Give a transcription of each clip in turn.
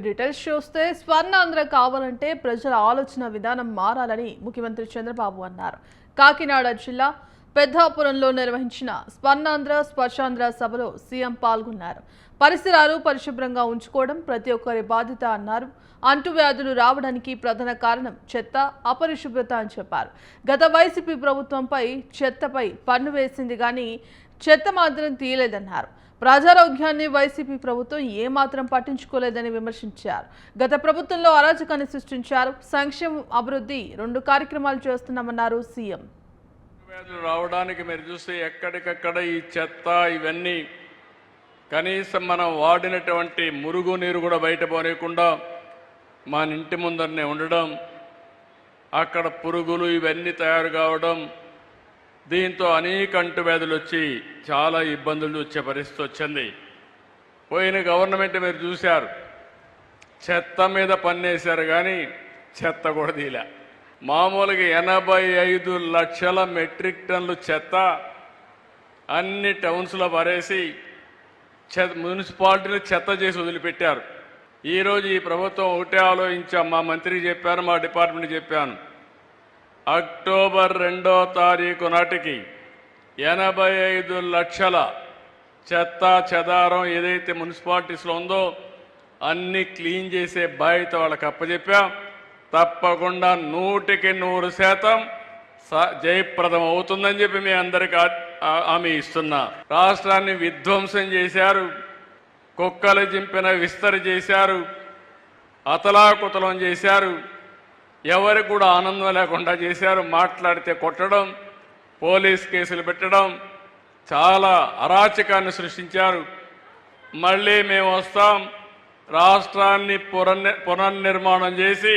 Details చూస్తే స్వర్ణాంధ్ర కావాలంటే ప్రజల ఆలోచన విధానం మారాలని ముఖ్యమంత్రి చంద్రబాబు అన్నారు. కాకినాడ జిల్లా పెద్దాపురంలో నిర్వహించిన స్వర్ణాంధ్ర స్పర్శాంధ్ర సభలో సీఎం పాల్గొన్నారు. పరిసరాలు పరిశుభ్రంగా ఉంచుకోవడం ప్రతి ఒక్కరి బాధ్యత అన్నారు. అంటువ్యాధులు రావడానికి ప్రధాన కారణం చెత్త, అపరిశుభ్రత అని చెప్పారు. గత వైసీపీ ప్రభుత్వంపై చెత్తపై పన్ను వేసింది కానీ చెత్త మాత్రం తీయలేదన్నారు. ప్రజారోగ్యాన్ని వైసీపీ ప్రభుత్వం ఏమాత్రం పట్టించుకోలేదని విమర్శించారు. గత ప్రభుత్వంలో అరాచకాన్ని సృష్టించారు. సంక్షేమం, అభివృద్ధి రెండు కార్యక్రమాలు చేస్తున్నామన్నారు సీఎం. రావడానికి మీరు చూస్తే ఎక్కడికక్కడ ఈ చెత్త ఇవన్నీ కనీసం మనం వాడినటువంటి మురుగు నీరు కూడా బయట పోనీయకుండా మన ఇంటి ముందరనే ఉండడం, అక్కడ పురుగులు ఇవన్నీ తయారు కావడం, దీంతో అనేక అంటువ్యాధులు వచ్చి చాలా ఇబ్బందులు వచ్చే పరిస్థితి వచ్చింది. పోయిన గవర్నమెంట్ మీరు చూశారు, చెత్త మీద పన్నేశారు కానీ చెత్త కూడా తీలే. మామూలుగా 85 లక్షల మెట్రిక్ టన్నులు చెత్త అన్ని టౌన్స్లో పరేసి మున్సిపాలిటీలు చెత్త చేసి వదిలిపెట్టారు. ఈరోజు ఈ ప్రభుత్వం ఒకటే ఆలోచించాం. మా మంత్రికి చెప్పాను, మా డిపార్ట్మెంట్ చెప్పాను, అక్టోబర్ 2వ తారీఖు నాటికి 85 లక్షల చెత్త చెదారం ఏదైతే మున్సిపాలిటీస్లో ఉందో అన్ని క్లీన్ చేసే బాధ్యత వాళ్ళకి అప్పచెప్పాం. తప్పకుండా 100% జయప్రదం అవుతుందని చెప్పి మీ అందరికీ హామీ ఇస్తున్నా. రాష్ట్రాన్ని విధ్వంసం చేశారు, కుక్కలు చింపిన విస్తరి చేశారు, అతలాకుతలం చేశారు, ఎవరికి కూడా ఆనందం లేకుండా చేశారు. మాట్లాడితే కొట్టడం, పోలీస్ కేసులు పెట్టడం, చాలా అరాచకాన్ని సృష్టించారు. మళ్ళీ మేము వస్తాం, రాష్ట్రాన్ని పునర్నిర్మాణం చేసి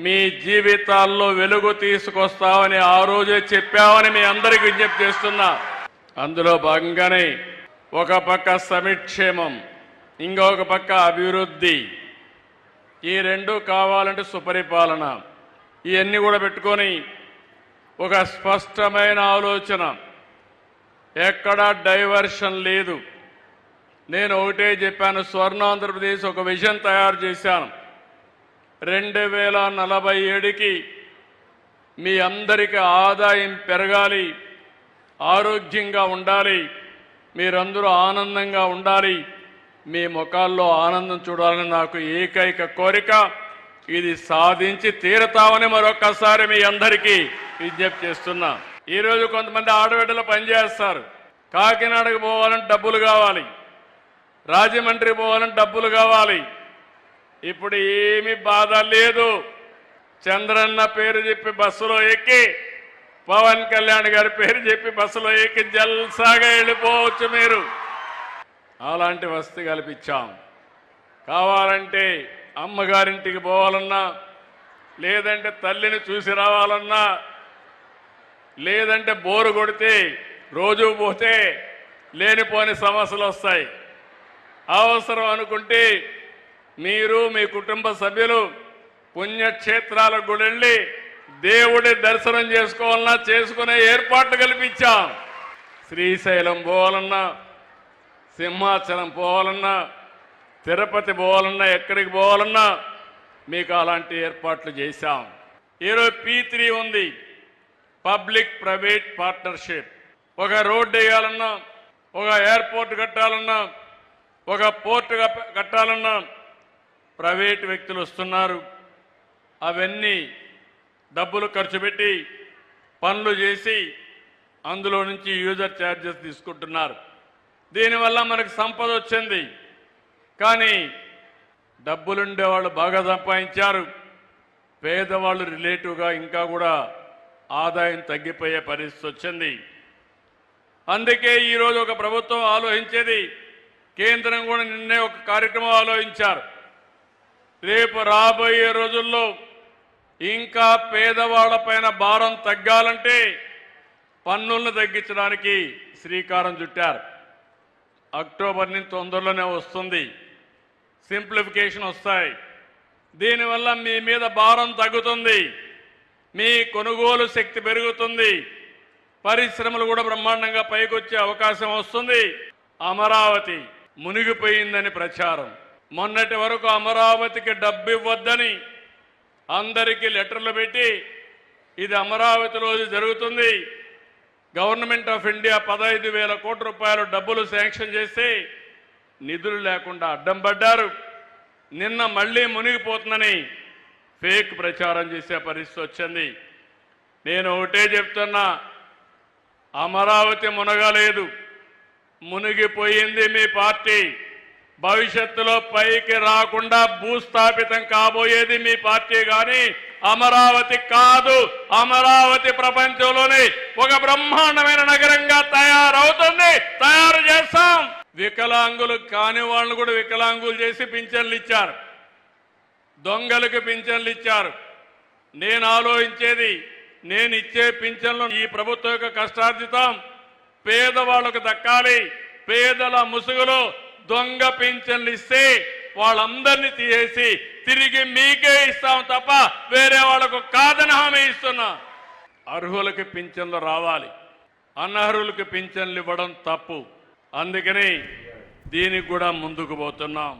మీ జీవితాల్లో వెలుగు తీసుకొస్తామని ఆ రోజే చెప్పామని మీ అందరికీ విజ్ఞప్తి చేస్తున్నా. అందులో భాగంగానే ఒక పక్క సంక్షేమం, ఇంకొక పక్క అభివృద్ధి, ఈ రెండు కావాలంటే సుపరిపాలన, ఇవన్నీ కూడా పెట్టుకొని ఒక స్పష్టమైన ఆలోచన, ఎక్కడా డైవర్షన్ లేదు. నేను ఒకటే చెప్పాను, స్వర్ణాంధ్రప్రదేశ్ ఒక విజన్ తయారు చేశాను. 2047కి మీ అందరికీ ఆదాయం పెరగాలి, ఆరోగ్యంగా ఉండాలి, మీరందరూ ఆనందంగా ఉండాలి, మీ ముఖాల్లో ఆనందం చూడాలని నాకు ఏకైక కోరిక. ఇది సాధించి తీరతామని మరొక్కసారి మీ అందరికీ విజ్ఞప్తి చేస్తున్నా. ఈరోజు కొంతమంది ఆడబిడ్డలు పనిచేస్తారు. కాకినాడకు పోవాలంటే డబ్బులు కావాలి, రాజమండ్రి పోవాలంటే డబ్బులు కావాలి. ఇప్పుడు ఏమీ బాధ లేదు. చంద్రన్న పేరు చెప్పి బస్సులో ఎక్కి, పవన్ కళ్యాణ్ గారి పేరు చెప్పి బస్సులో ఎక్కి జల్సాగా వెళ్ళిపోవచ్చు మీరు. అలాంటి వసతి కల్పించాం. కావాలంటే అమ్మగారింటికి పోవాలన్నా, లేదంటే తల్లిని చూసి రావాలన్నా, లేదంటే బోరు కొడితే రోజు పోతే లేనిపోని సమస్యలు వస్తాయి. అవసరం అనుకుంటే మీరు మీ కుటుంబ సభ్యులు పుణ్యక్షేత్రాలకు కూడా వెళ్ళి దేవుడి దర్శనం చేసుకోవాలన్నా చేసుకునే ఏర్పాట్లు కల్పించాం. శ్రీశైలం పోవాలన్నా, సింహాచలం పోవాలన్నా, తిరుపతి పోవాలన్నా, ఎక్కడికి పోవాలన్నా మీకు అలాంటి ఏర్పాట్లు చేశాం. ఈరోజు P3 ఉంది, పబ్లిక్ ప్రైవేట్ పార్ట్నర్షిప్. ఒక రోడ్డు వేయాలన్నా, ఒక ఎయిర్పోర్ట్ కట్టాలన్నా, ఒక పోర్టు కట్టాలన్నా ప్రైవేట్ వ్యక్తులు వస్తున్నారు. అవన్నీ డబ్బులు ఖర్చు పెట్టి పనులు చేసి అందులో నుంచి యూజర్ ఛార్జెస్ తీసుకుంటున్నారు. దీనివల్ల మనకు సంపద వచ్చింది. కానీ డబ్బులుండేవాళ్ళు బాగా సంపాదించారు, పేదవాళ్ళు రిలేటివ్గా ఇంకా కూడా ఆదాయం తగ్గిపోయే పరిస్థితి వచ్చింది. అందుకే ఈరోజు ఒక ప్రభుత్వం ఆలోచించేది, కేంద్రం కూడా నిన్నే ఒక కార్యక్రమం ఆలోచించారు. రేపు రాబోయే రోజుల్లో ఇంకా పేదవాళ్లపైన భారం తగ్గాలంటే పన్నులను తగ్గించడానికి శ్రీకారం చుట్టారు. అక్టోబర్ నుంచి తొందరలోనే వస్తుంది, సింప్లిఫికేషన్ వస్తాయి. దీనివల్ల మీ మీద భారం తగ్గుతుంది, మీ కొనుగోలు శక్తి పెరుగుతుంది, పరిశ్రమలు కూడా బ్రహ్మాండంగా పైకొచ్చే అవకాశం వస్తుంది. అమరావతి మునిగిపోయిందని ప్రచారం, మొన్నటి వరకు అమరావతికి డబ్బు ఇవ్వద్దని అందరికీ లెటర్లు పెట్టి ఇది అమరావతిలో జరుగుతుంది, గవర్నమెంట్ ఆఫ్ ఇండియా 15,000 కోట్ల రూపాయలు డబ్బులు శాంక్షన్ చేసి నిధులు లేకుండా అడ్డం పడ్డారు. నిన్న మళ్ళీ మునిగిపోతుందని ఫేక్ ప్రచారం చేసే పరిస్థితి వచ్చింది. నేను ఒకటే చెప్తున్నా, అమరావతి మునగలేదు, మునిగిపోయింది మీ పార్టీ. భవిష్యత్తులో పైకి రాకుండా భూస్థాపితం కాబోయేది మీ పార్టీ కానీ అమరావతి కాదు. అమరావతి ప్రపంచంలోనే ఒక బ్రహ్మాండమైన నగరంగా తయారవుతుంది, తయారు చేస్తాం. వికలాంగులు కాని వాళ్ళను కూడా వికలాంగులు చేసి పింఛన్లు ఇచ్చారు, దొంగలకు పింఛన్లు ఇచ్చారు. నేను ఆలోచించేది, నేను ఇచ్చే పింఛన్లు ఈ ప్రభుత్వం యొక్క కష్టార్జితం పేదవాళ్లకు దక్కాలి. పేదల ముసుగులో దొంగ పింఛన్లు ఇస్తే వాళ్ళందరినీ తీసేసి తిరిగి మీకే ఇస్తాం తప్ప వేరే వాళ్లకు కాదని హామీ ఇస్తున్నా. అర్హులకి పింఛన్లు రావాలి, అనర్హులకి పింఛన్లు ఇవ్వడం తప్పు. అందుకని దీనికి కూడా ముందుకు పోతున్నాం.